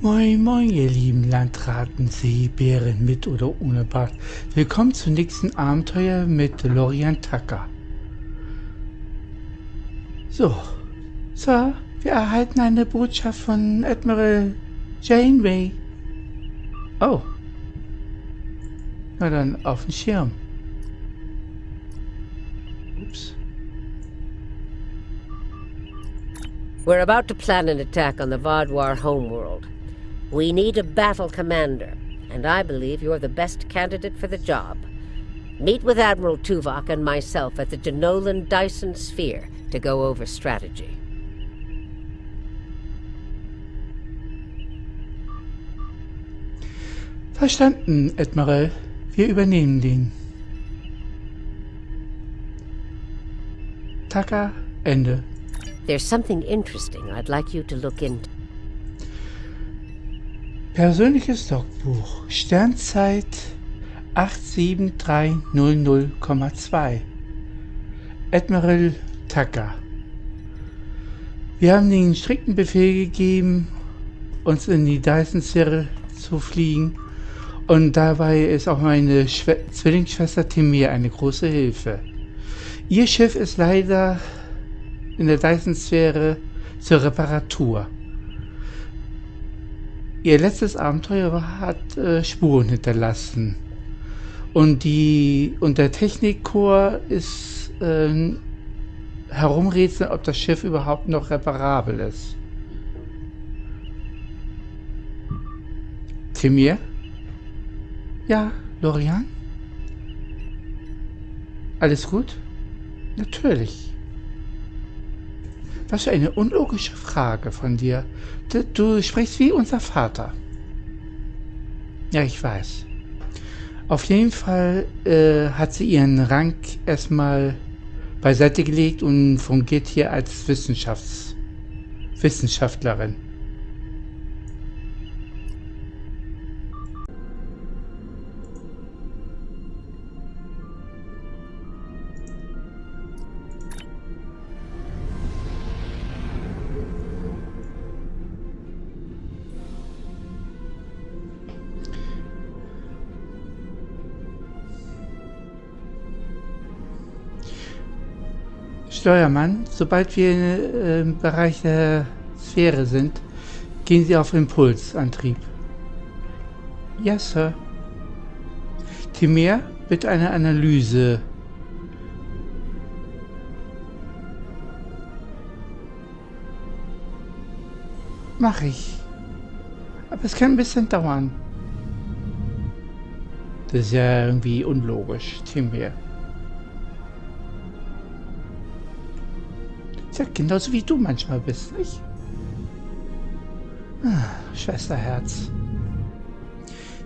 Moin moin ihr lieben Landratten, Seebären mit oder ohne Bart. Willkommen zum nächsten Abenteuer mit Lorian Tucker. So, Sir, wir erhalten eine Botschaft von Admiral Janeway. Oh. Na dann auf den Schirm. Ups. We're about to plan an attack on the Vaadwaur homeworld. We need a battle commander, and I believe you're the best candidate for the job. Meet with Admiral Tuvok and myself at the Denolan Dyson Sphere to go over strategy. Verstanden, Admiral. Wir übernehmen den. Tucker, Ende. There's something interesting I'd like you to look into. Persönliches Logbuch. Sternzeit 87300,2. Admiral Tucker. Wir haben den strikten Befehl gegeben, uns in die Dyson-Sphäre zu fliegen. Und dabei ist auch meine Zwillingsschwester Timir eine große Hilfe. Ihr Schiff ist leider in der Dyson-Sphäre zur Reparatur. Ihr letztes Abenteuer hat Spuren hinterlassen. Und der Technikkorps ist herumrätseln, ob das Schiff überhaupt noch reparabel ist. Timir? Ja, Lorian? Alles gut? Natürlich. Was für eine unlogische Frage von dir. Du sprichst wie unser Vater. Ja, ich weiß. Auf jeden Fall hat sie ihren Rang erstmal beiseite gelegt und fungiert hier als Wissenschaftlerin. Steuermann, sobald wir im Bereich der Sphäre sind, gehen Sie auf Impulsantrieb. Ja, Sir. Timir, bitte eine Analyse. Mach ich. Aber es kann ein bisschen dauern. Das ist ja irgendwie unlogisch, Timir. Ja, genauso wie du manchmal bist, nicht? Schwesterherz.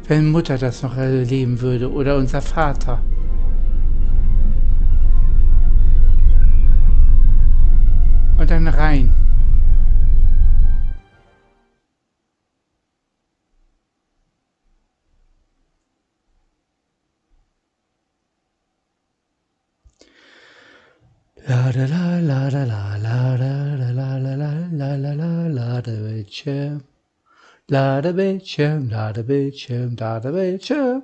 Wenn Mutter das noch erleben würde oder unser Vater. Und dann rein. La la la la la la la la la la la la la la Bildschirm. Lade Bildschirm, lade Bildschirm, lade Bildschirm.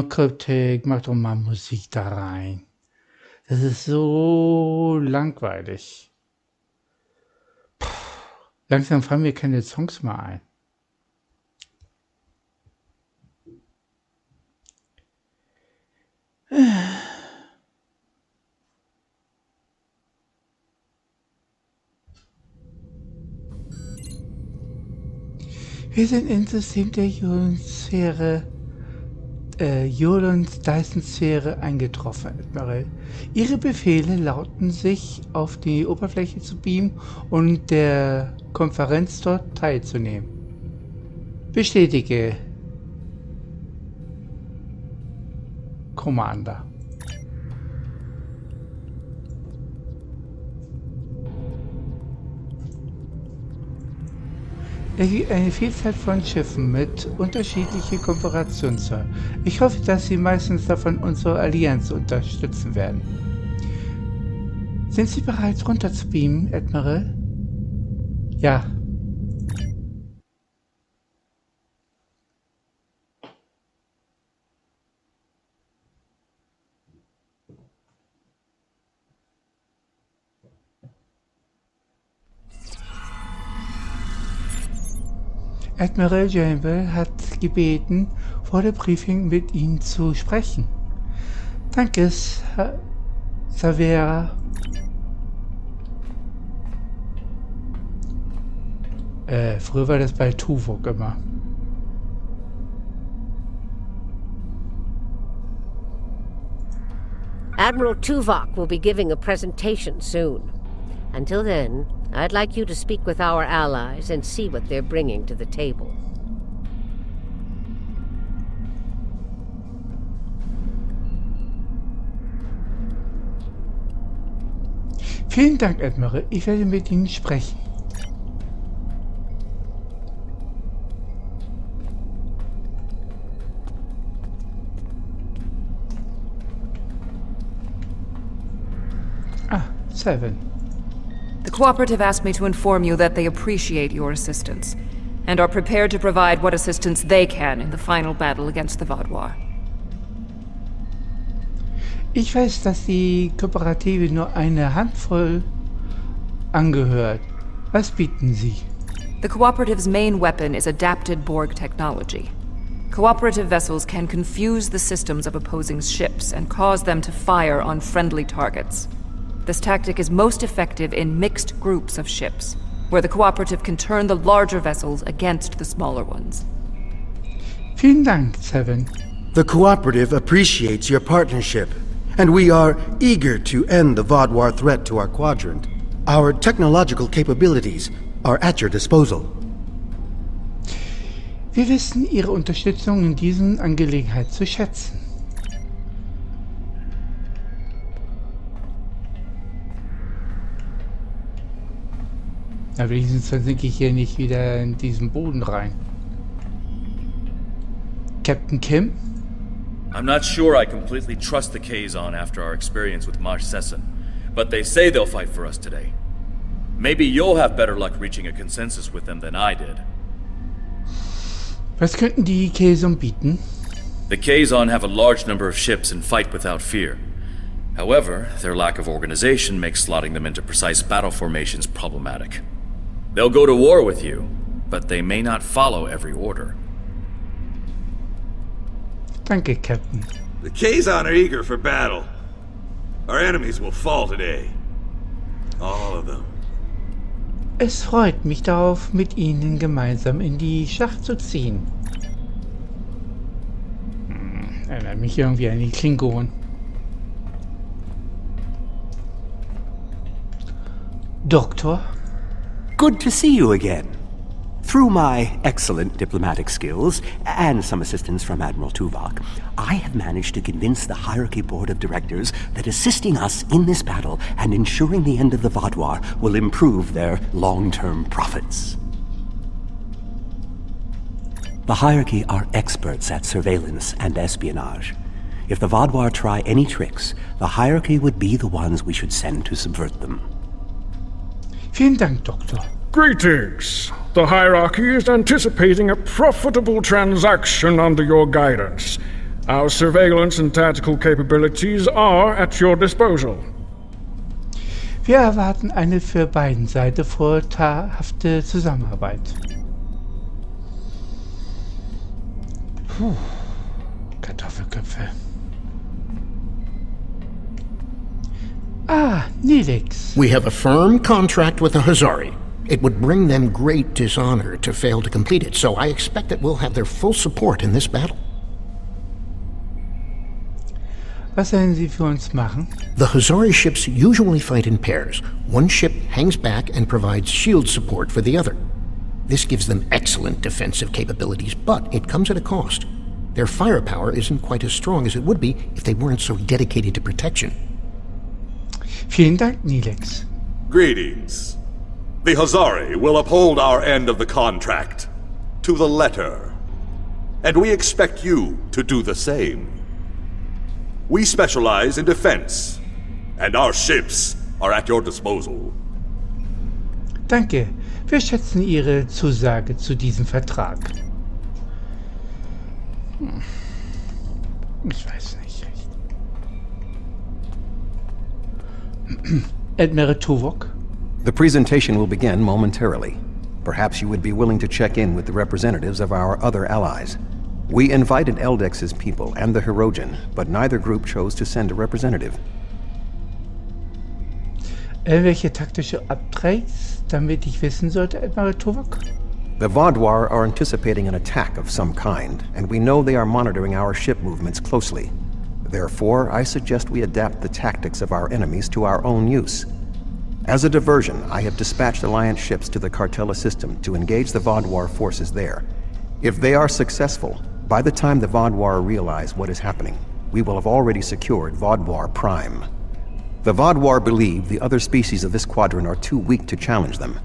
Kryptik, mach doch mal Musik da rein. Das ist so langweilig. Langsam fallen mir keine Songs mehr ein. Wir sind im System der Dyson-Sphäre eingetroffen, Admiral. Ihre Befehle lauten, sich auf die Oberfläche zu beamen und der Konferenz dort teilzunehmen. Bestätige. Commander. Es gibt eine Vielzahl von Schiffen mit unterschiedlichen Konfigurationen. Ich hoffe, dass Sie meistens davon unsere Allianz unterstützen werden. Sind Sie bereit, runter zu beamen, Admiral? Ja. Admiral Janewell hat gebeten, vor der Briefing mit Ihnen zu sprechen. Danke, Savera. Früher war das bei Tuvok immer. Admiral Tuvok will be giving a presentation soon. Until then, I'd like you to speak with our allies and see what they're bringing to the table. Vielen Dank, Admiral. Ich werde mit Ihnen sprechen. Sven. The Cooperative asked me to inform you that they appreciate your assistance, and are prepared to provide what assistance they can in the final battle against the Vaadwaur. Ich weiß, dass die Kooperative nur eine Handvoll angehört. Was bieten Sie? The Cooperative's main weapon is adapted Borg technology. Cooperative vessels can confuse the systems of opposing ships and cause them to fire on friendly targets. This tactic is most effective in mixed groups of ships, where the Cooperative can turn the larger vessels against the smaller ones. Vielen Dank, Sven. The Cooperative appreciates your partnership, and we are eager to end the Vaadwaur threat to our quadrant. Our technological capabilities are at your disposal. Wir wissen Ihre Unterstützung in diesen Angelegenheit zu schätzen. Aber wenigstens versinke ich hier nicht wieder in diesen Boden rein. Captain Kim? I'm not sure I completely trust the Kazon after our experience with Marsh Sesson, but they say they'll fight for us today. Maybe you'll have better luck reaching a consensus with them than I did. Was könnten die Kazon bieten? The Kazon have a large number of ships and fight without fear. However, their lack of organization makes slotting them into precise battle formations problematic. They'll go to war with you, but they may not follow every order. Danke, Captain. The Kazon are eager for battle. Our enemies will fall today. All of them. Es freut mich darauf, mit Ihnen gemeinsam in die Schlacht zu ziehen. Erinnert mich irgendwie an die Klingonen. Doktor? Good to see you again. Through my excellent diplomatic skills, and some assistance from Admiral Tuvok, I have managed to convince the Hierarchy Board of Directors that assisting us in this battle and ensuring the end of the Vaadwaur will improve their long-term profits. The Hierarchy are experts at surveillance and espionage. If the Vaadwaur try any tricks, the Hierarchy would be the ones we should send to subvert them. Vielen Dank, Doktor. Greetings. The Hierarchy is anticipating a profitable transaction under your guidance. Our surveillance and tactical capabilities are at your disposal. Wir erwarten eine für beiden Seiten vorteilhafte Zusammenarbeit. Kartoffelköpfe. Ah, Neelix. We have a firm contract with the Hazari. It would bring them great dishonor to fail to complete it, so I expect that we'll have their full support in this battle. Was werden Sie für uns machen? The Hazari ships usually fight in pairs. One ship hangs back and provides shield support for the other. This gives them excellent defensive capabilities, but it comes at a cost. Their firepower isn't quite as strong as it would be if they weren't so dedicated to protection. Vielen Dank, Nilex. Greetings. The Huzari will uphold our end of the contract. To the letter. And we expect you to do the same. We specialize in defense. And our ships are at your disposal. Danke. Wir schätzen Ihre Zusage zu diesem Vertrag. Ich weiß nicht recht. Admiral Tuvok. The presentation will begin momentarily. Perhaps you would be willing to check in with the representatives of our other allies. We invited Eldex's people and the Hirogen, but neither group chose to send a representative. Welche taktische Upgrades, damit ich wissen sollte, Admiral Tuvok? The Vaadwaur are anticipating an attack of some kind, and we know they are monitoring our ship movements closely. Therefore, I suggest we adapt the tactics of our enemies to our own use. As a diversion, I have dispatched Alliance ships to the Cartella system to engage the Vaadwaur forces there. If they are successful, by the time the Vaadwaur realize what is happening, we will have already secured Vaadwaur Prime. The Vaadwaur believe the other species of this quadrant are too weak to challenge them.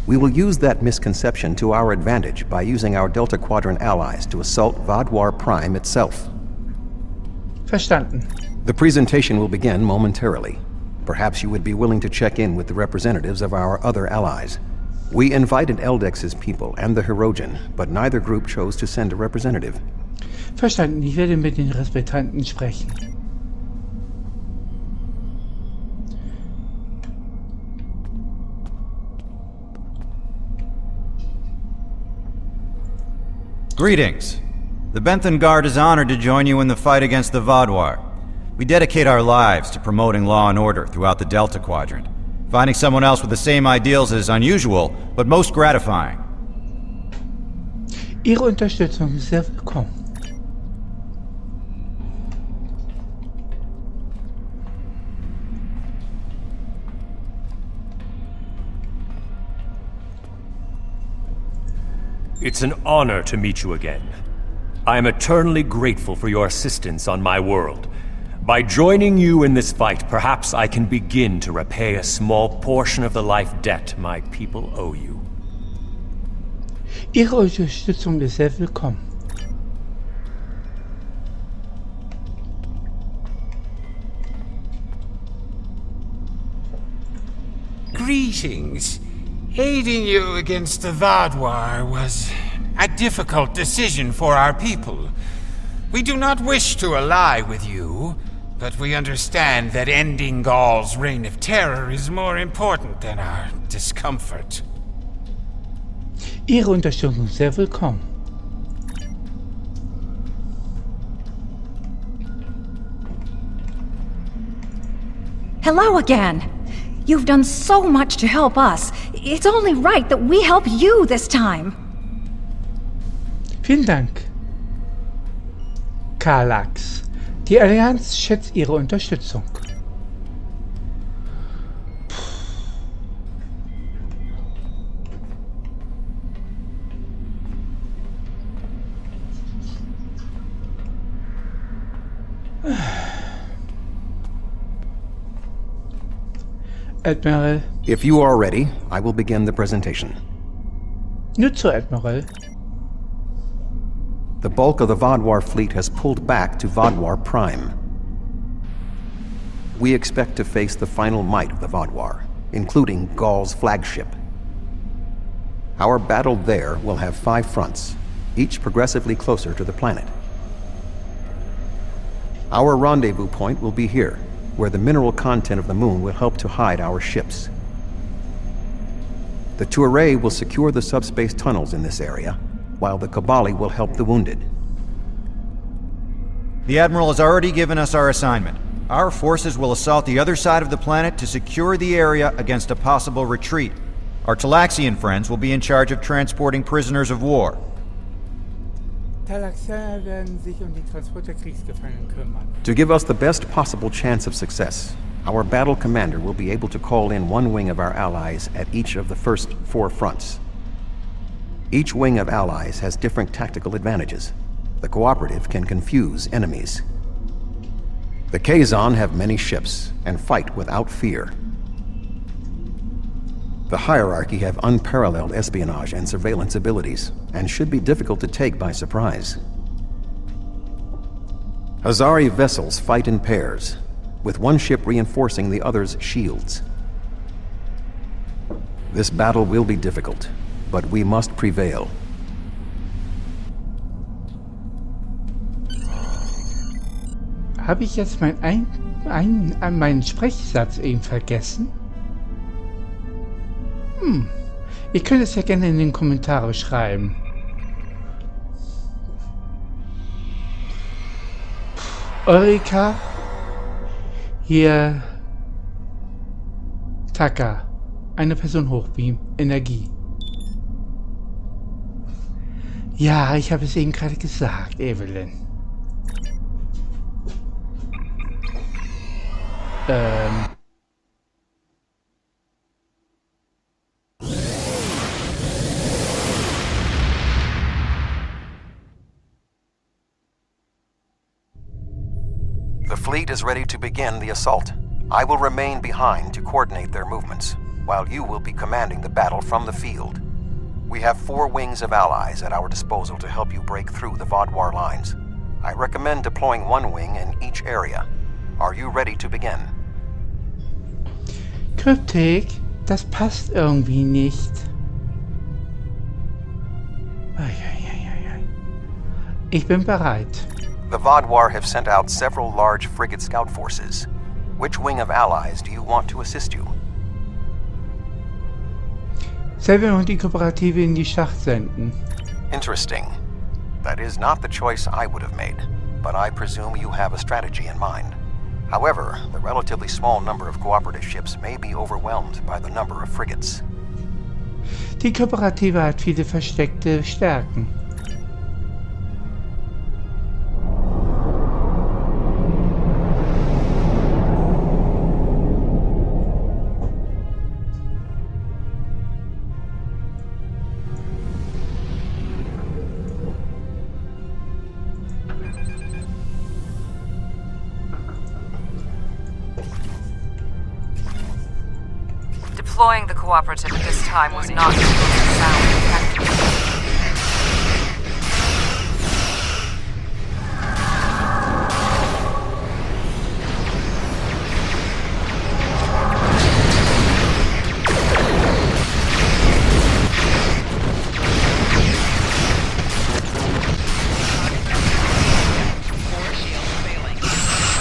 We will use that misconception to our advantage by using our Delta Quadrant allies to assault Vaadwaur Prime itself. Verstanden. The presentation will begin momentarily. Perhaps you would be willing to check in with the representatives of our other allies. We invited Eldex's people and the Hirogen, but neither group chose to send a representative. Verstanden. Ich werde mit den Repräsentanten sprechen. Greetings. The Benthan Guard is honored to join you in the fight against the Vaadwaur. We dedicate our lives to promoting law and order throughout the Delta Quadrant. Finding someone else with the same ideals is unusual, but most gratifying. Ihre Unterstützung ist sehr willkommen. It's an honor to meet you again. I am eternally grateful for your assistance on my world. By joining you in this fight, perhaps I can begin to repay a small portion of the life debt my people owe you. Ihre Unterstützung ist sehr willkommen. Greetings. Aiding you against the Vaadwaur was a difficult decision for our people. We do not wish to ally with you, but we understand that ending Gaul's reign of terror is more important than our discomfort. Ihre Unterstützung ist sehr willkommen. Hello again. You've done so much to help us. It's only right that we help you this time. Vielen Dank. Karlax. Die Allianz schätzt Ihre Unterstützung. Admiral. If you are ready, I will begin the presentation. Nur zu Admiral. The bulk of the Vaadwaur fleet has pulled back to Vaadwaur Prime. We expect to face the final might of the Vaadwaur, including Gaul's flagship. Our battle there will have 5 fronts, each progressively closer to the planet. Our rendezvous point will be here, where the mineral content of the moon will help to hide our ships. The Tuareg will secure the subspace tunnels in this area, while the Kabali will help the wounded. The Admiral has already given us our assignment. Our forces will assault the other side of the planet to secure the area against a possible retreat. Our Talaxian friends will be in charge of transporting prisoners of war. Talaxianer werden sich die Transport der Kriegsgefangenen kümmern. To give us the best possible chance of success, our battle commander will be able to call in one wing of our allies at each of the first 4 fronts. Each wing of allies has different tactical advantages. The Cooperative can confuse enemies. The Kazon have many ships and fight without fear. The Hierarchy have unparalleled espionage and surveillance abilities, and should be difficult to take by surprise. Hazari vessels fight in pairs, with one ship reinforcing the other's shields. This battle will be difficult, but we must prevail. Habe ich jetzt meinen Sprechsatz eben vergessen? Ihr könnt es ja gerne in den Kommentaren schreiben. Eureka. Hier. Taka. Eine Person hochbeamen. Energie. Ja, ich habe es eben gerade gesagt, Evelyn. The fleet is ready to begin the assault. I will remain behind to coordinate their movements, while you will be commanding the battle from the field. We have 4 wings of allies at our disposal to help you break through the Vaadwaur lines. I recommend deploying 1 wing in each area. Are you ready to begin? Kryptik, das passt irgendwie nicht. Ich bin bereit. The Vaadwaur have sent out several large frigate scout forces. Which wing of allies do you want to assist you? Sven und die Kooperative in die Schlacht senden. Interesting. That is not the choice I would have made, but I presume you have a strategy in mind. However, the relatively small number of cooperative ships may be overwhelmed by the number of frigates. Die Kooperative hat viele versteckte Stärken. Deploying the Cooperative at this time was not supposed to sound effective.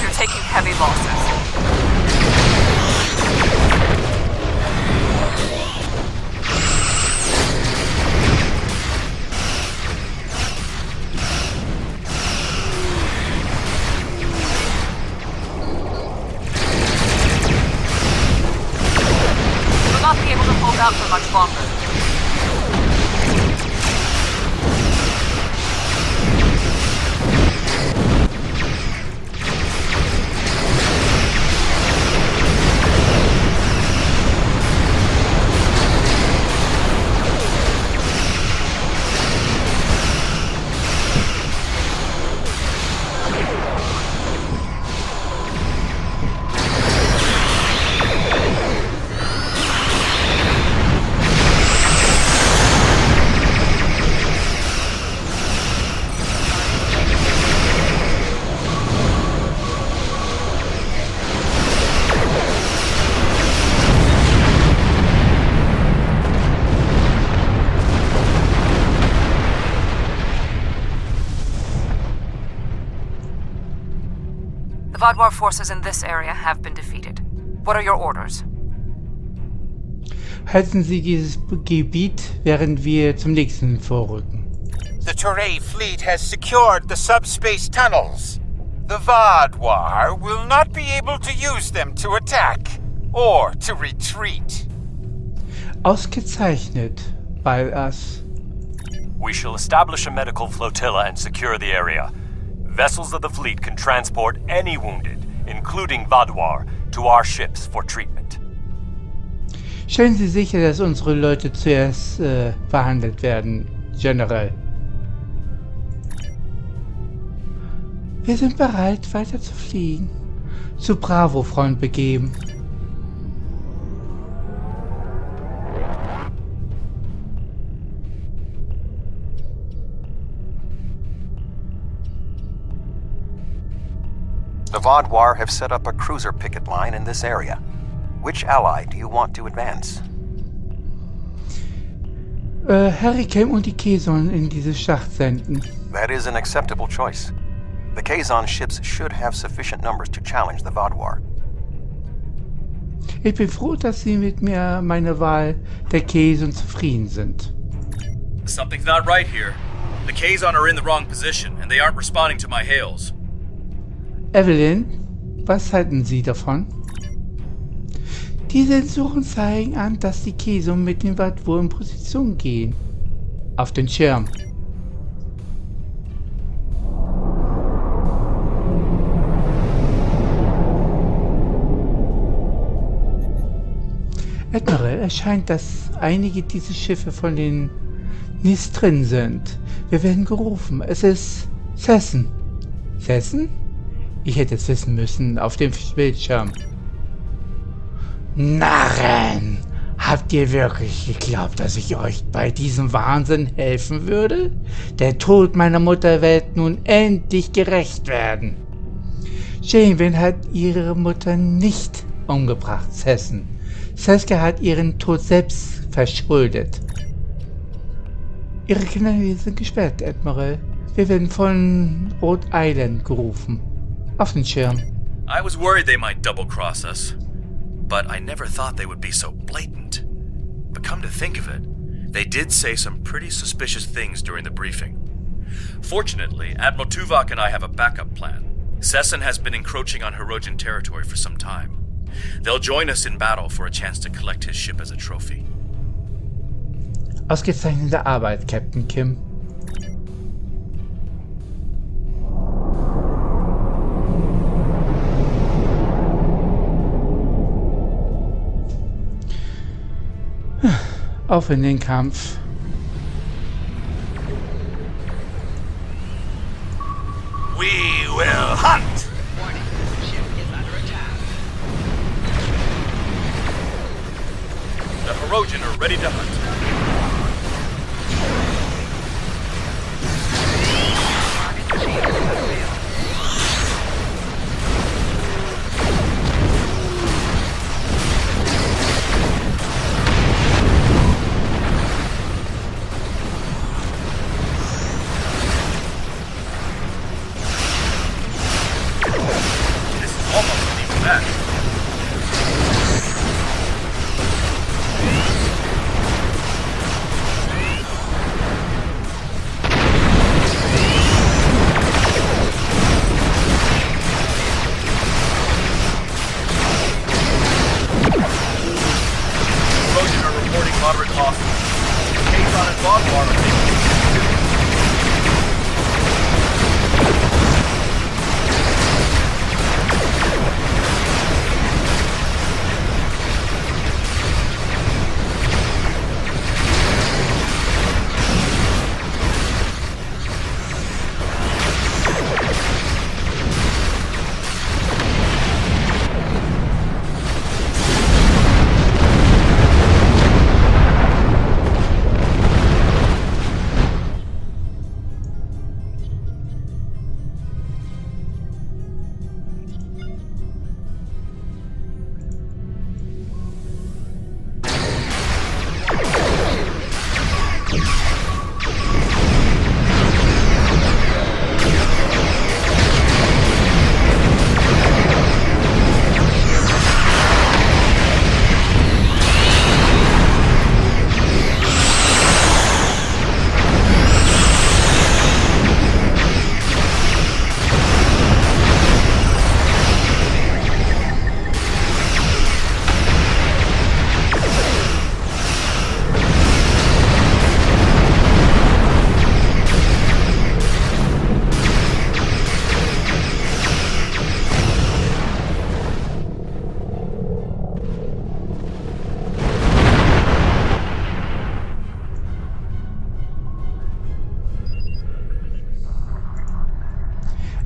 You're taking heavy losses. Out for much longer. The Vaadwaur forces in this area have been defeated. What are your orders? Halten Sie dieses Gebiet, während wir zum nächsten vorrücken. The Toray fleet has secured the subspace tunnels. The Vaadwaur will not be able to use them to attack or to retreat. Ausgezeichnet, Ballas. We shall establish a medical flotilla and secure the area. Vessels of the fleet can transport any wounded, including Vaadwaur, to our ships for treatment. Stellen Sie sicher, dass unsere Leute zuerst behandelt werden, General. Wir sind bereit, weiter zu fliegen. Zu Bravo-Front begeben. The Vaadwaur have set up a cruiser picket line in this area. Which ally do you want to advance? Hurricane und die Kazon in diese Schlacht senden. That is an acceptable choice. The Kazon ships should have sufficient numbers to challenge the Vaadwaur. Ich bin froh, dass Sie mit mir meine Wahl der Kazon zufrieden sind. Something's not right here. The Kazon are in the wrong position, and they aren't responding to my hails. Evelyn, was halten Sie davon? Die Sensoren zeigen an, dass die Kazon mit dem Vaadwaur in Position gehen. Auf den Schirm. Admiral, es scheint, dass einige dieser Schiffe von den Nis drin sind. Wir werden gerufen. Es ist Sessen. Sessen? Ich hätte es wissen müssen auf dem Bildschirm. Narren! Habt ihr wirklich geglaubt, dass ich euch bei diesem Wahnsinn helfen würde? Der Tod meiner Mutter wird nun endlich gerächt werden. Janewin hat ihre Mutter nicht umgebracht, Sessen. Saskia hat ihren Tod selbst verschuldet. Ihre Kanäle sind gesperrt, Admiral. Wir werden von Rhode Island gerufen. Auf den Schirm. I was worried they might double-cross us. But I never thought they would be so blatant. But come to think of it, they did say some pretty suspicious things during the briefing. Fortunately, Admiral Tuvok and I have a backup plan. Sessen has been encroaching on Hirogen territory for some time. They'll join us in battle for a chance to collect his ship as a trophy. Ausgezeichnete Arbeit, Captain Kim. Auf in den Kampf. We will hunt! The Hirogen are ready to hunt. This is almost an even match. Moderate losses. Kazon and Vaadwaur are taking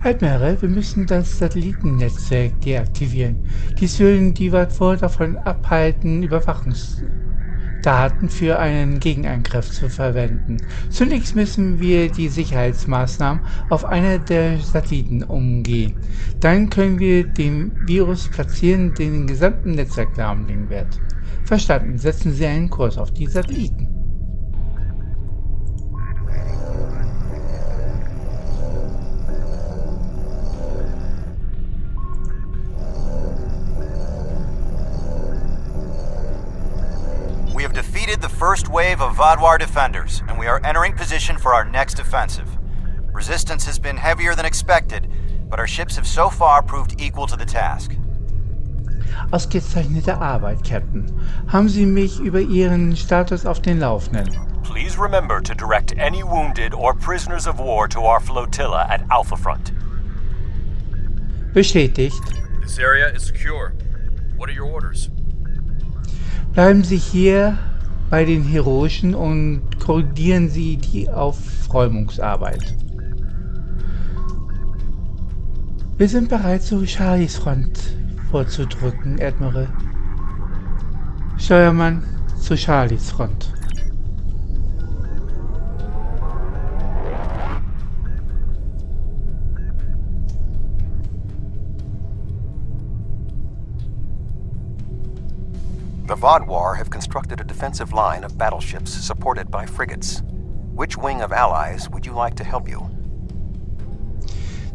Admiral, wir müssen das Satellitennetzwerk deaktivieren. Dies würde die Vadwar davon abhalten, Überwachungsdaten für einen Gegenangriff zu verwenden. Zunächst müssen wir die Sicherheitsmaßnahmen auf einer der Satelliten umgehen. Dann können wir den Virus platzieren, den gesamten Netzwerk lahmlegen wird. Verstanden. Setzen Sie einen Kurs auf die Satelliten. We have defeated the first wave of Vadwar defenders, and we are entering position for our next offensive. Resistance has been heavier than expected, but our ships have so far proved equal to the task. Ausgezeichnete Arbeit, Captain. Haben Sie mich über Ihren Status auf den Laufenden? Please remember to direct any wounded or prisoners of war to our flotilla at Alpha Front. Bestätigt. This area is secure. What are your orders? Bleiben Sie hier bei den Heroischen und koordinieren Sie die Aufräumungsarbeit. Wir sind bereit, zu Charlies Front vorzudrücken, Admiral. Steuermann, zu Charlies Front. The Vadwar have constructed a defensive line of battleships supported by frigates. Which wing of allies would you like to help you?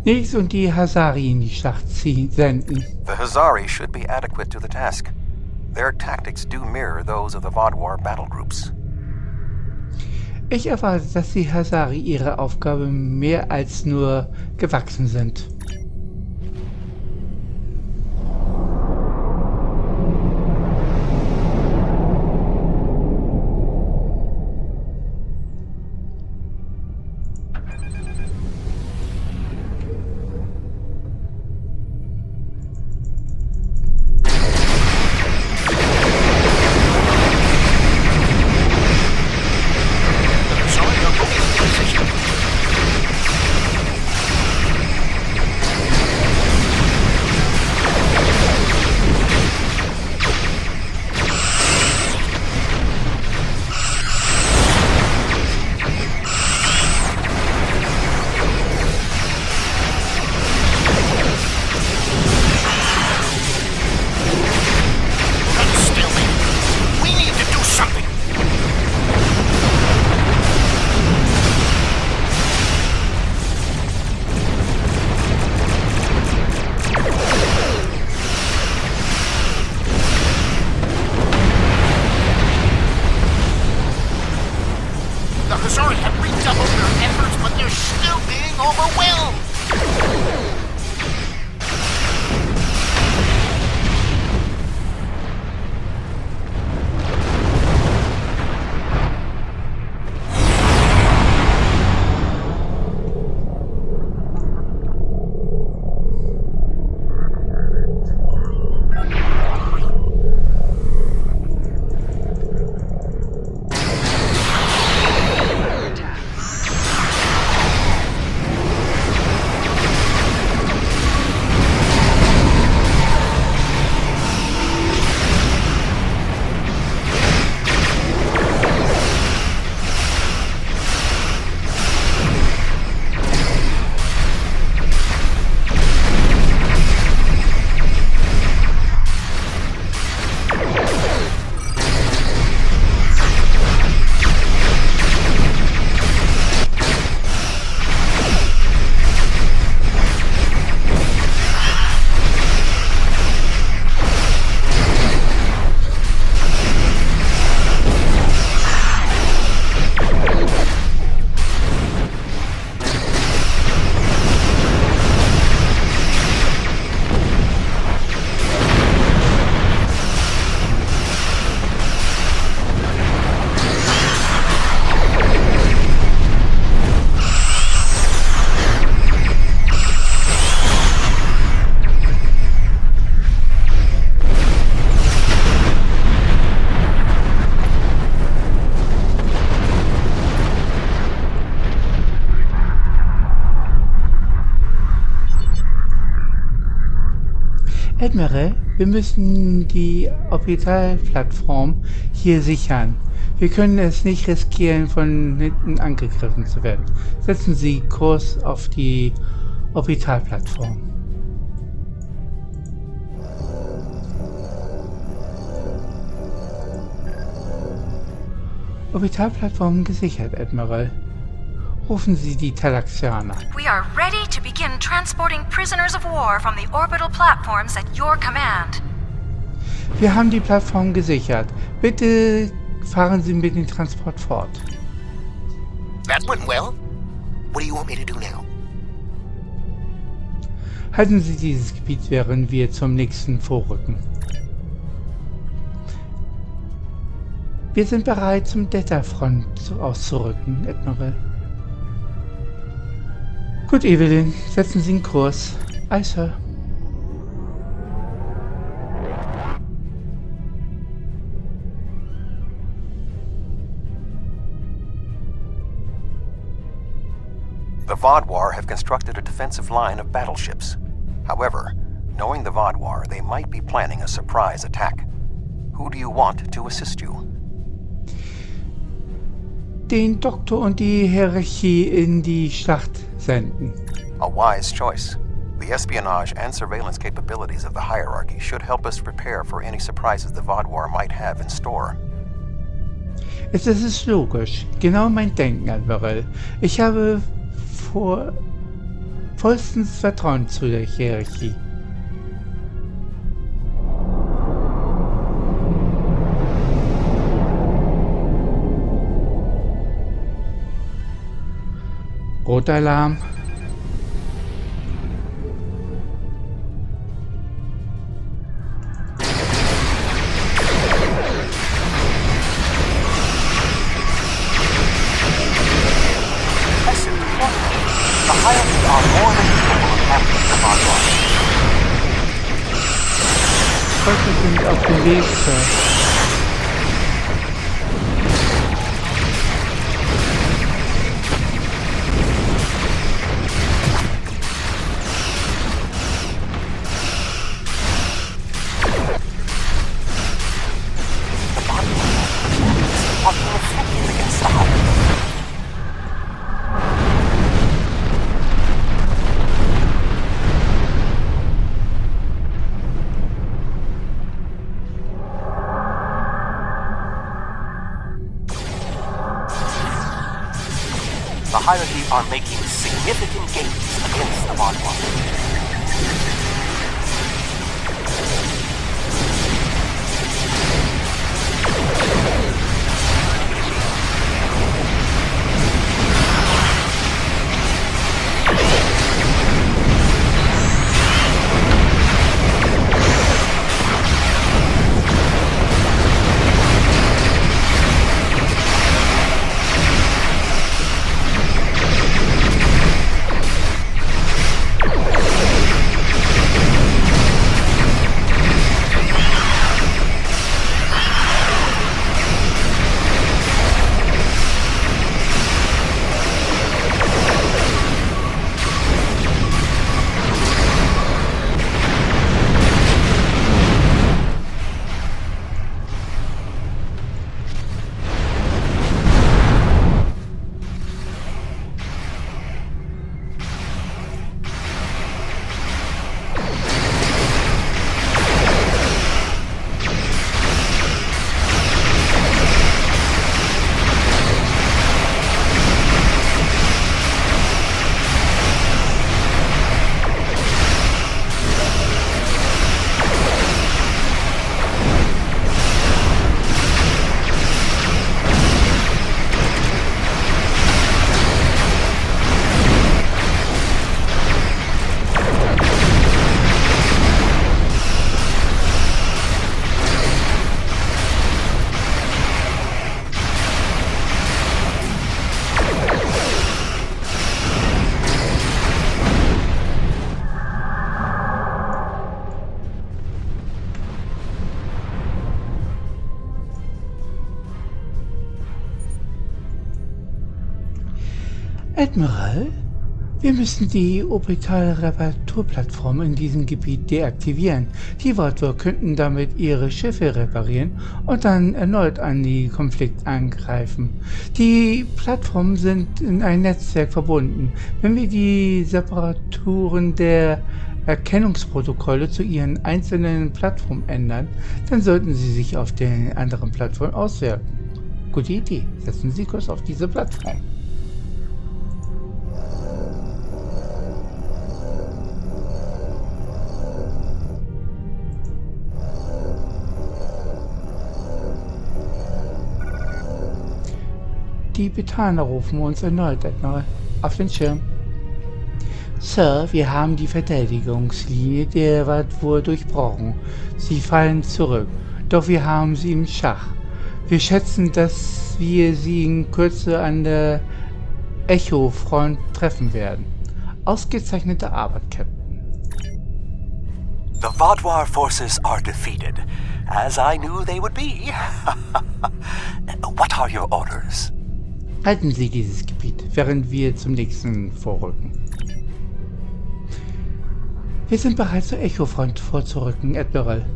Nix und die Hazari in die Schlacht senden. The Hazari should be adequate to the task. Their tactics do mirror those of the Vadwar battle groups. Ich erwarte, dass die Hazari ihrer Aufgabe mehr als nur gewachsen sind. Admiral, wir müssen die Orbitalplattform hier sichern. Wir können es nicht riskieren, von hinten angegriffen zu werden. Setzen Sie Kurs auf die Orbitalplattform. Orbitalplattform gesichert, Admiral. Rufen Sie die Talaxianer. We are ready to begin transporting prisoners of war from the orbital platforms at your command. Wir haben die Plattform gesichert. Bitte fahren Sie mit dem Transport fort. That went well. What do you want me to do now? Halten Sie dieses Gebiet, während wir zum nächsten vorrücken. Wir sind bereit, zum Delta-Front auszurücken, Admiral. Gut, Evelyn, setzen Sie einen Kurs. Aye, Sir. The Vodwar have constructed a defensive line of battleships. However, knowing the Vodwar, they might be planning a surprise attack. Who do you want to assist you? Den Doktor und die Hierarchie in die Schlacht senden. A wise choice. The espionage and surveillance capabilities of the hierarchy should help us prepare for any surprises the Vodwar might have in store. Es ist logisch. Genau mein Denken, Admiral. Ich habe vollstens Vertrauen zu der Hierarchie. Roter Alarm. Leute sind auf dem Weg, Sir. The hierarchy are making significant gains against the Vodwar. Admiral, Wir müssen die Orbital-Reparaturplattform in diesem Gebiet deaktivieren. Die Vaadwaur könnten damit ihre Schiffe reparieren und dann erneut an die Konflikt angreifen. Die Plattformen sind in ein Netzwerk verbunden. Wenn wir die Separaturen der Erkennungsprotokolle zu ihren einzelnen Plattformen ändern, dann sollten sie sich auf den anderen Plattformen auswirken. Gute Idee. Setzen Sie Kurs auf diese Plattform. Die Betaner rufen uns erneut, Admiral. Auf den Schirm. Sir, wir haben die Verteidigungslinie der Vaadwaur durchbrochen. Sie fallen zurück, doch wir haben sie im Schach. Wir schätzen, dass wir sie in Kürze an der Echo-Front treffen werden. Ausgezeichnete Arbeit, Captain. The Vaadwaur forces are defeated, as I knew they would be. What are your orders? Halten Sie dieses Gebiet, während wir zum nächsten vorrücken. Wir sind bereit, zur Echo-Front vorzurücken, Admiral.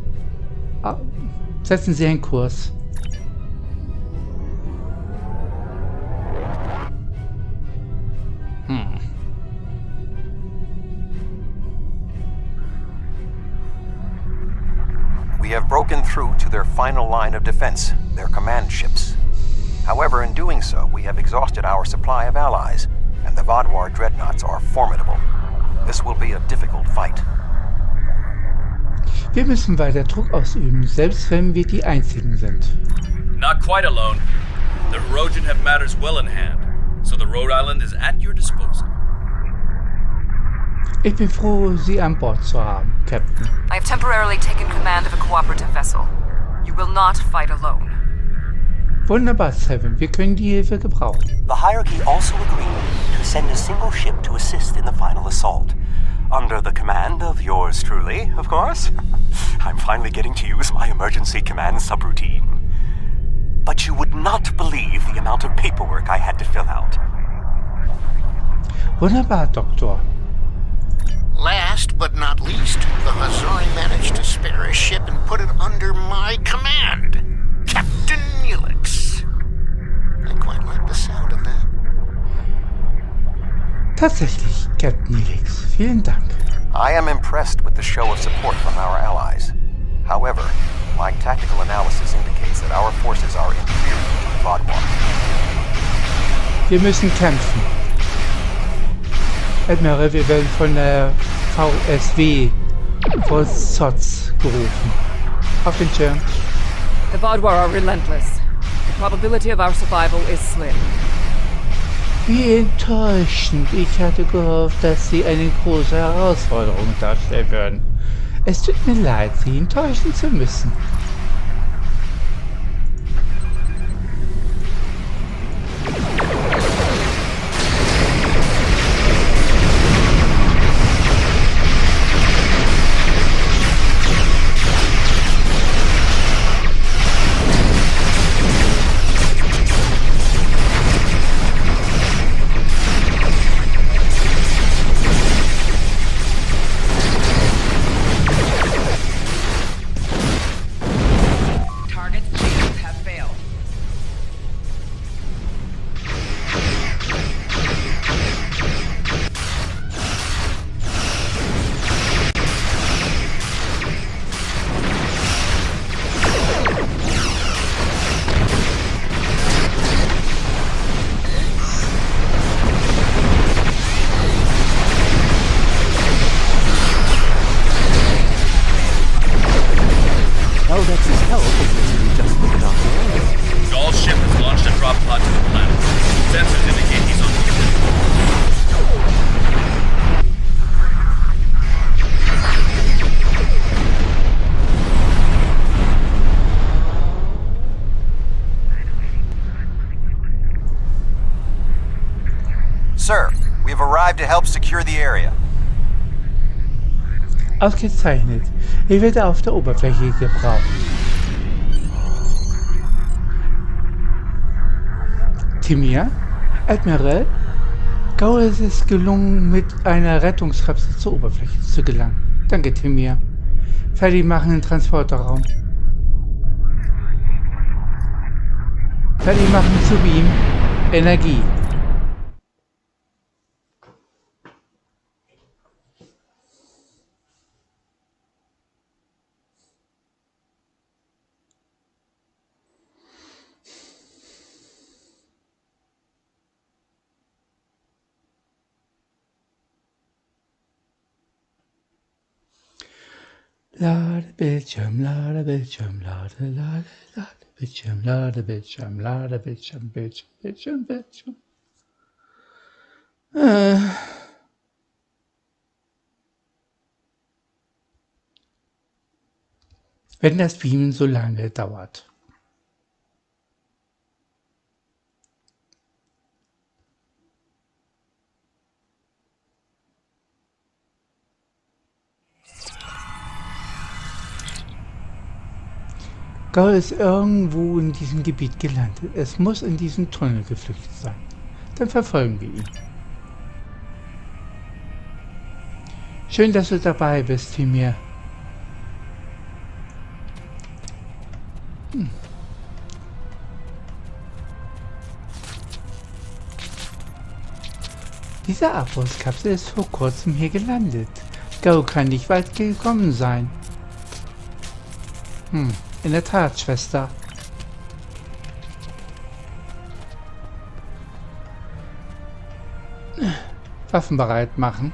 Setzen Sie einen Kurs. We have broken through to their final line of defense, their command ships. However, in doing so, we have exhausted our supply of allies, and the Vaadwaur dreadnoughts are formidable. This will be a difficult fight. Wir müssen weiter Druck ausüben, selbst wenn wir die Einzigen sind. Not quite alone. The Hirogen have matters well in hand, so the Rhode Island is at your disposal. Ich bin froh, Sie an Bord zu haben, Captain. I have temporarily taken command of a cooperative vessel. You will not fight alone. Wunderbar, Sven. Wir können die Hilfe gebrauchen. The hierarchy also agreed to send a single ship to assist in the final assault. Under the command of yours truly, of course. I'm finally getting to use my emergency command subroutine. But you would not believe the amount of paperwork I had to fill out. Wunderbar, Doktor. Last but not least, the Hazari managed to spare a ship and put it under my command. Captain Neelix. I quite like the sound of that. Tatsächlich, Captain Neelix. Vielen Dank. I am impressed with the show of support from our allies. However, my tactical analysis indicates that our forces are inferior to the Vaadwaur. Wir müssen kämpfen. Admiral, wir werden von der VSW vor SOTS gerufen. Auf den Schirm. The Vaadwaur are relentless. The probability of our survival is slim. Wie enttäuschend. Ich hatte gehofft, dass Sie eine große Herausforderung darstellen würden. Es tut mir leid, Sie enttäuschen zu müssen. Sir, we have arrived to help secure the area. Ausgezeichnet. Ich werde auf der Oberfläche gebraucht. Timia? Admiral? Gaul ist es gelungen, mit einer Rettungskapsel zur Oberfläche zu gelangen. Danke, Timir. Fertig machen den Transporterraum. Fertig machen zu Beam. Energie. Ladebildschirm, Ladebildschirm, Ladebildschirm, Ladebildschirm, Ladebildschirm, Bildschirm. Wenn das Beamen so lange dauert. Gaul ist irgendwo in diesem Gebiet gelandet. Es muss in diesen Tunnel geflüchtet sein. Dann verfolgen wir ihn. Schön, dass du dabei bist, Timir. Diese Abwurfskapsel ist vor kurzem hier gelandet. Gaul kann nicht weit gekommen sein. In der Tat, Schwester. Waffen bereit machen.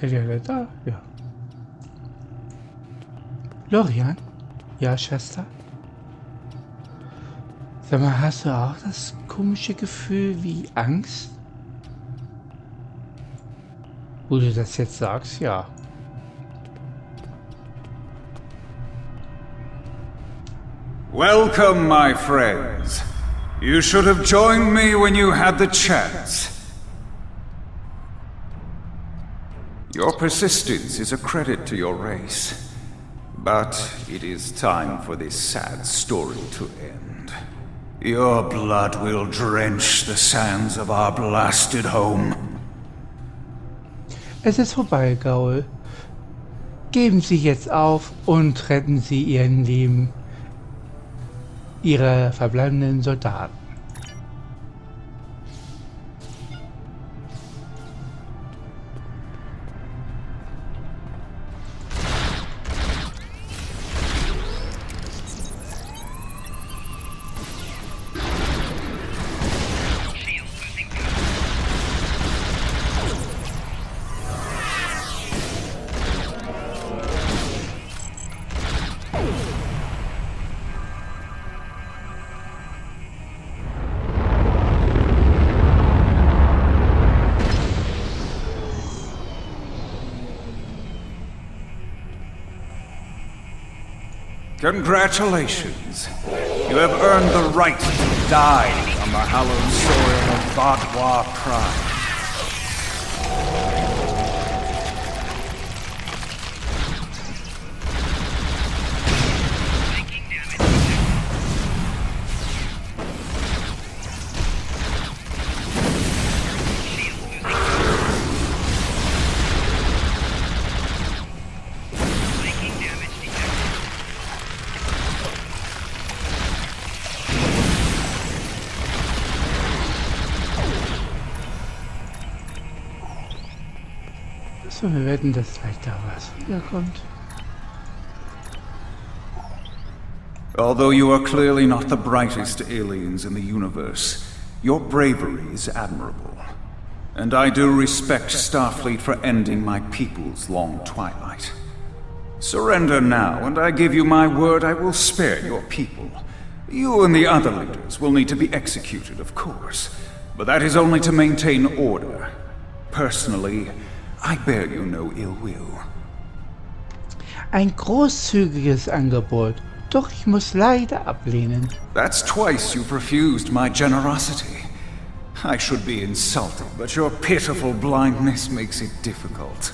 Seid ihr alle da? Ja. Lorian? Ja, Schwester? Sag mal, hast du auch das komische Gefühl wie Angst? Wo du das jetzt sagst, ja. Welcome, my friends. You should have joined me when you had the chance. Your persistence is a credit to your race. But it is time for this sad story to end. Your blood will drench the sands of our blasted home. Es ist vorbei, Gaul. Geben Sie jetzt auf und retten Sie Ihren Leben, Ihre verbleibenden Soldaten. Congratulations. You have earned the right to die on the hallowed soil of Vaudouar Pride. So, wir werden das gleich da was wiederkommt. Although you are clearly not the brightest aliens in the universe, your bravery is admirable. And I do respect Starfleet for ending my people's long twilight. Surrender now, and I give you my word I will spare your people. You and the other leaders will need to be executed, of course. But that is only to maintain order. Personally, I bear you no ill will. Ein großzügiges Angebot, doch ich muss leider ablehnen. That's twice you've refused my generosity. I should be insulted, but your pitiful blindness makes it difficult.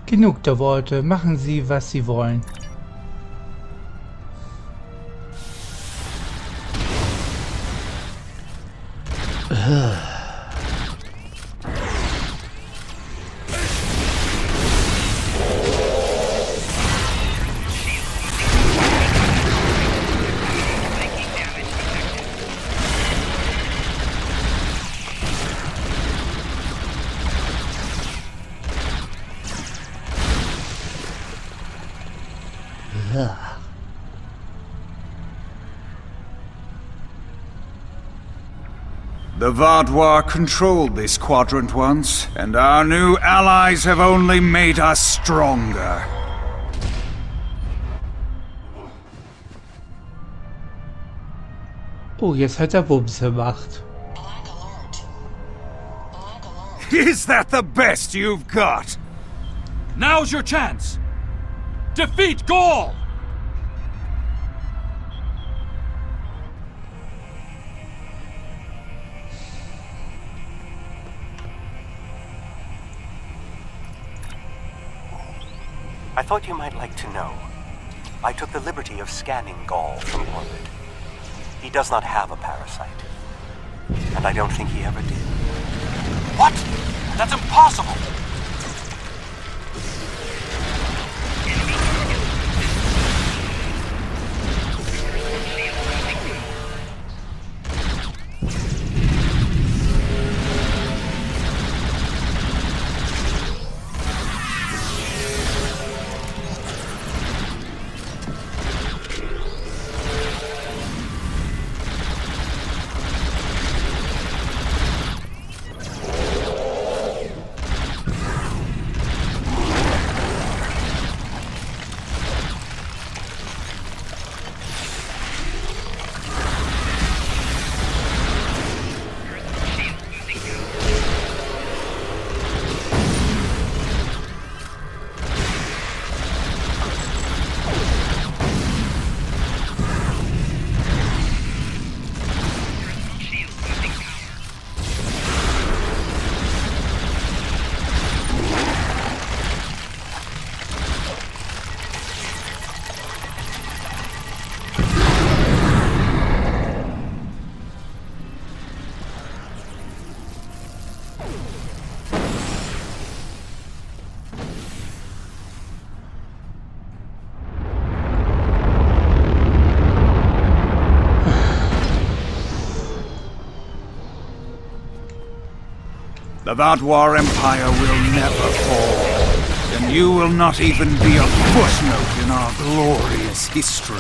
Genug der Worte, machen Sie, was Sie wollen. The Vaudouar controlled this quadrant once, and our new allies have only made us stronger. Oh, jetzt hat Bums gemacht. Is that the best you've got? Now's your chance! Defeat Gaul! I thought you might like to know. I took the liberty of scanning Gaul from orbit. He does not have a parasite. And I don't think he ever did. What? That's impossible! The Vadwar Empire will never fall, and you will not even be a footnote in our glorious history.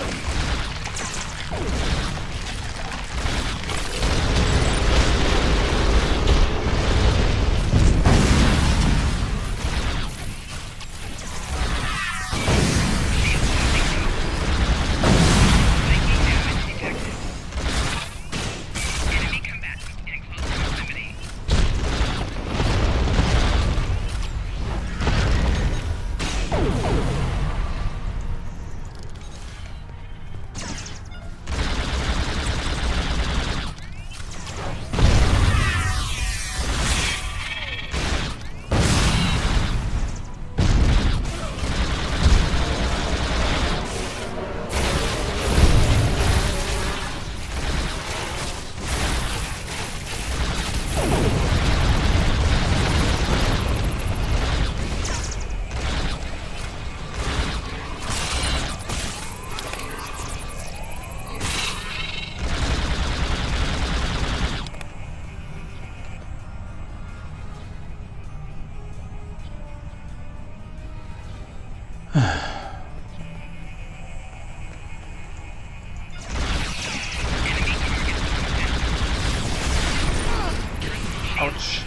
Ouch.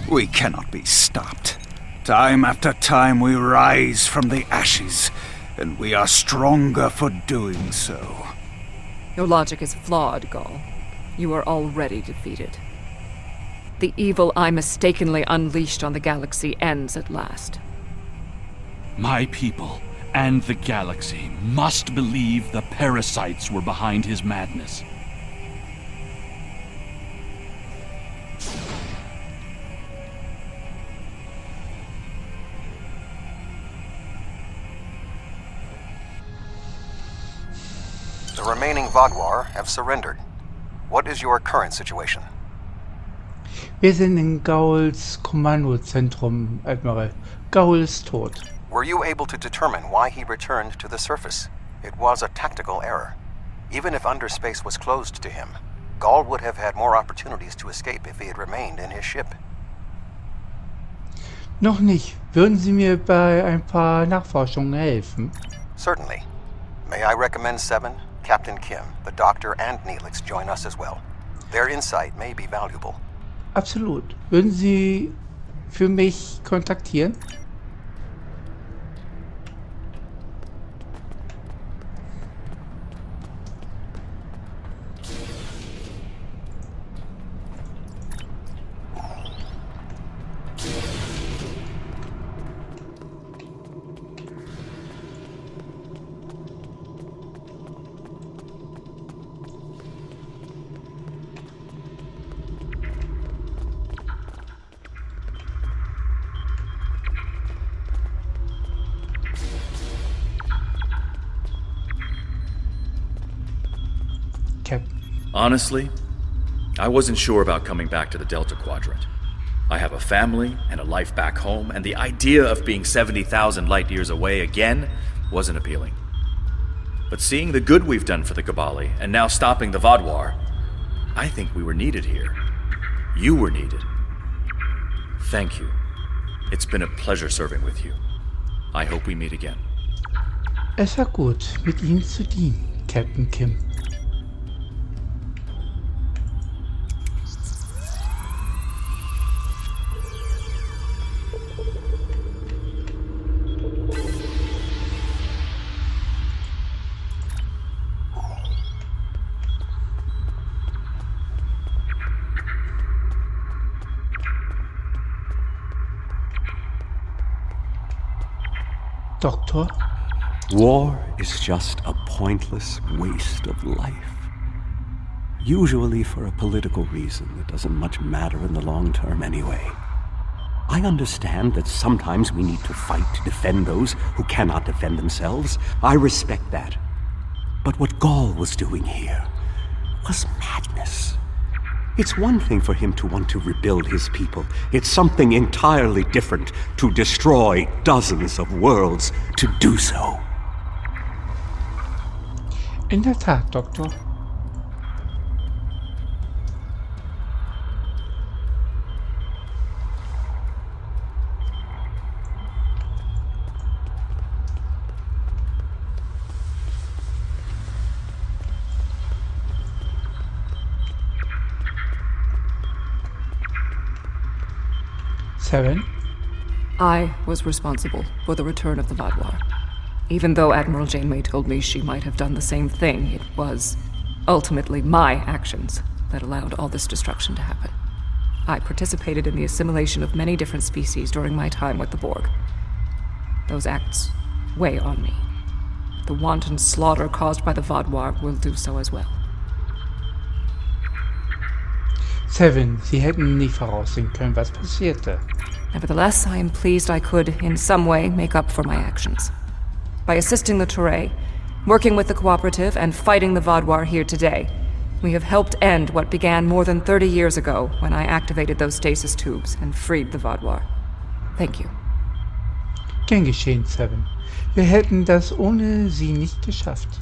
We cannot be stopped. Time after time we rise from the ashes, and we are stronger for doing so. Your logic is flawed, Gaul. You are already defeated. The evil I mistakenly unleashed on the galaxy ends at last. My people and the galaxy must believe the parasites were behind his madness. The remaining Vadwar have surrendered. What is your current situation? Wir sind in Gauls Kommandozentrum, Admiral. Gaul ist tot. Were you able to determine why he returned to the surface? It was a tactical error. Even if underspace was closed to him, Gaul would have had more opportunities to escape if he had remained in his ship. Noch nicht. Würden Sie mir bei ein paar Nachforschungen helfen? Certainly. May I recommend Sven, Captain Kim, the Doctor, and Neelix join us as well. Their insight may be valuable. Absolut. Würden Sie für mich kontaktieren? Honestly, I wasn't sure about coming back to the Delta Quadrant. I have a family and a life back home, and the idea of being 70,000 light years away again wasn't appealing. But seeing the good we've done for the Cabali, and now stopping the Vaadwaur, I think we were needed here. You were needed. Thank you. It's been a pleasure serving with you. I hope we meet again. Es war gut, mit Ihnen zu dienen, Captain Kim. Doctor? War is just a pointless waste of life. Usually for a political reason that doesn't much matter in the long term anyway. I understand that sometimes we need to fight to defend those who cannot defend themselves. I respect that. But what Gaul was doing here was madness. It's one thing for him to want to rebuild his people. It's something entirely different to destroy dozens of worlds to do so. In der Tat, Doktor. Sven? I was responsible for the return of the Vaadwaur. Even though Admiral Janeway told me she might have done the same thing, it was ultimately my actions that allowed all this destruction to happen. I participated in the assimilation of many different species during my time with the Borg. Those acts weigh on me. The wanton slaughter caused by the Vaadwaur will do so as well. Sven, Sie hätten nie voraussehen können, was passierte. Nevertheless, I am pleased I could, in some way, make up for my actions. By assisting the Touré, working with the Cooperative, and fighting the Vaadwaur here today, we have helped end what began more than 30 years ago when I activated those stasis tubes and freed the Vaadwaur. Thank you. Gern geschehen, Sven. Wir hätten das ohne Sie nicht geschafft.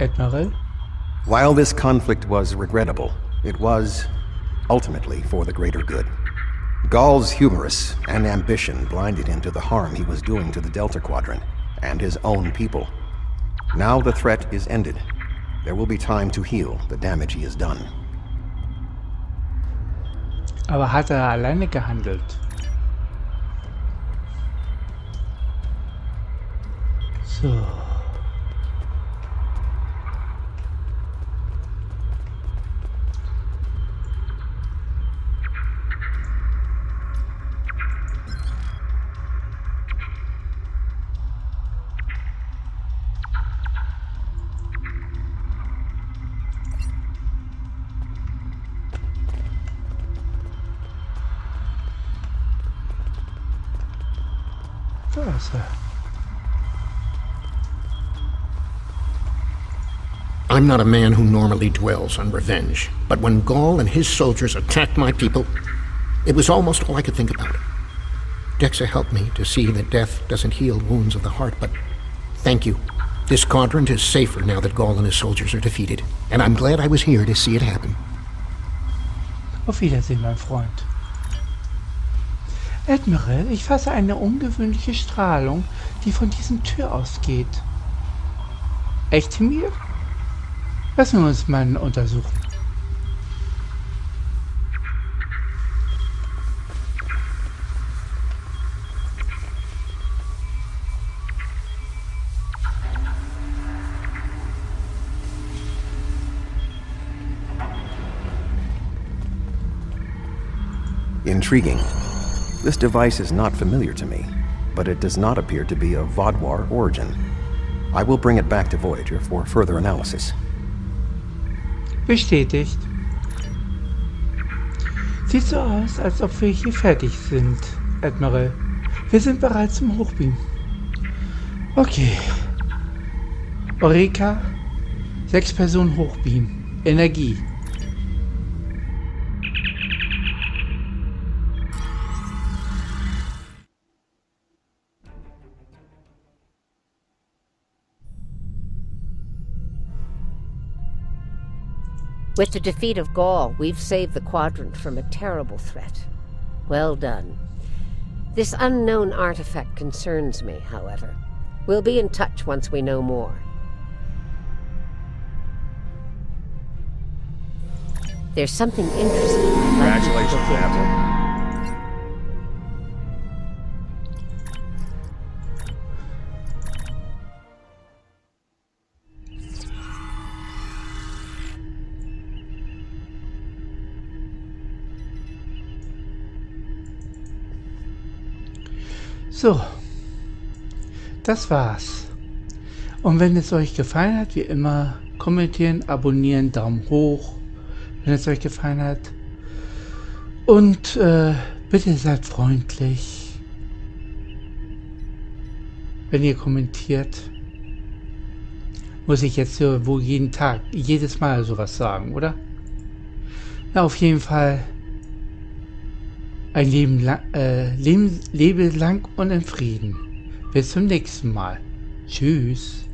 Admiral? While this conflict was regrettable, it was ultimately for the greater good. Gaul's hubris and ambition blinded him to the harm he was doing to the Delta Quadrant and his own people. Now the threat is ended. There will be time to heal the damage he has done. Aber hat alleine gehandelt? So. I'm not a man who normally dwells on revenge, but when Gaul and his soldiers attacked my people, it was almost all I could think about. Dexa helped me to see that death doesn't heal wounds of the heart, but thank you. This quadrant is safer now that Gaul and his soldiers are defeated, and I'm glad I was here to see it happen. Auf Wiedersehen, mein Freund. Admiral, ich fasse eine ungewöhnliche Strahlung, die von dieser Tür ausgeht. Echt, Mir? Lassen wir uns mal untersuchen. Intriguing. This device is not familiar to me. but it does not appear to be of Vaadwaur origin. I will bring it back to Voyager for further analysis. Bestätigt. Sieht so aus, als ob wir hier fertig sind, Admiral. Wir sind bereit zum Hochbeam. Okay. Eureka. 6 Personen Hochbeam. Energie. With the defeat of Gaul, we've saved the Quadrant from a terrible threat. Well done. This unknown artifact concerns me, however. We'll be in touch once we know more. There's something interesting. Congratulations, Admiral. So, das war's. Und wenn es euch gefallen hat, wie immer, kommentieren, abonnieren, Daumen hoch, wenn es euch gefallen hat. Und bitte seid freundlich, wenn ihr kommentiert. Muss ich jetzt wohl jeden Tag, jedes Mal sowas sagen, oder? Na, auf jeden Fall. Ein Lebe lang und in Frieden. Bis zum nächsten Mal. Tschüss.